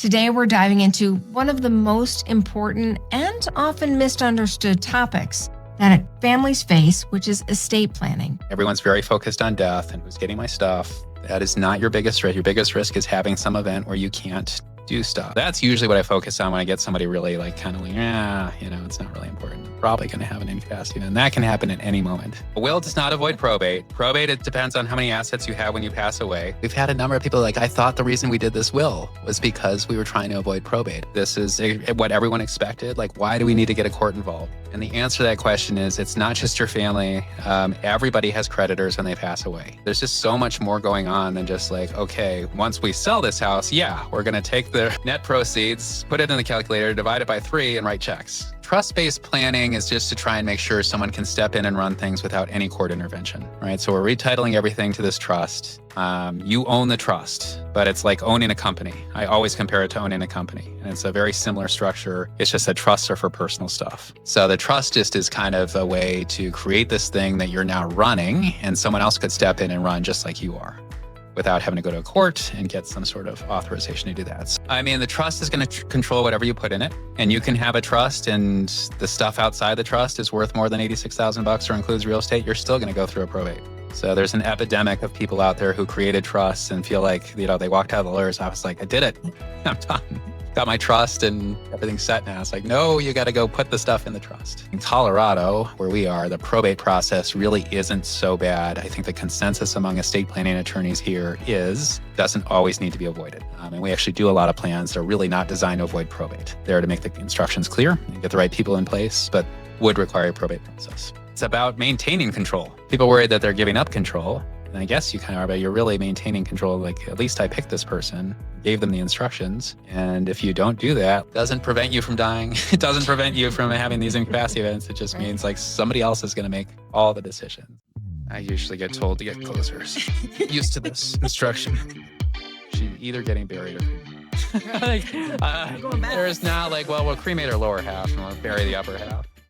Today, we're diving into one of the most important and often misunderstood topics that families face, which is estate planning. Everyone's very focused on death and who's getting my stuff. That is not your biggest risk. Your biggest risk is having some event where you can't do stuff. That's usually what I focus on when I get somebody really it's not really important. I'm probably going to have an incapacity, and that can happen at any moment. A will does not avoid probate. Probate, it depends on how many assets you have when you pass away. We've had a number of people I thought the reason we did this will was because we were trying to avoid probate. This is what everyone expected. Why do we need to get a court involved? And the answer to that question is it's not just your family. Everybody has creditors when they pass away. There's just so much more going on than just okay, once we sell this house, we're going to take the net proceeds, put it in the calculator, divide it by 3, and write checks. Trust-based planning is just to try and make sure someone can step in and run things without any court intervention, right? So we're retitling everything to this trust. You own the trust, but it's like owning a company. I always compare it to owning a company. And it's a very similar structure. It's just that trusts are for personal stuff. So the trust just is kind of a way to create this thing that you're now running, and someone else could step in and run just like you are, without having to go to a court and get some sort of authorization to do that. So, the trust is going to control whatever you put in it. And you can have a trust and the stuff outside the trust is worth more than $86,000 or includes real estate. You're still going to go through a probate. So there's an epidemic of people out there who created trusts and feel they walked out of the lawyer's office I did it. I'm done. Got my trust and everything's set now. It's no, you got to go put the stuff in the trust. In Colorado, where we are, the probate process really isn't so bad. I think the consensus among estate planning attorneys here doesn't always need to be avoided. And we actually do a lot of plans that are really not designed to avoid probate. They're to make the instructions clear and get the right people in place, but would require a probate process. It's about maintaining control. People worry that they're giving up control. And I guess you kind of are, but you're really maintaining control. At least I picked this person, gave them the instructions. And if you don't do that, it doesn't prevent you from dying. It doesn't prevent you from having these incapacity events. It just means somebody else is going to make all the decisions. I usually get told to get closers. Used to this instruction. She's either getting buried or there's not we'll cremate her lower half and we'll bury the upper half.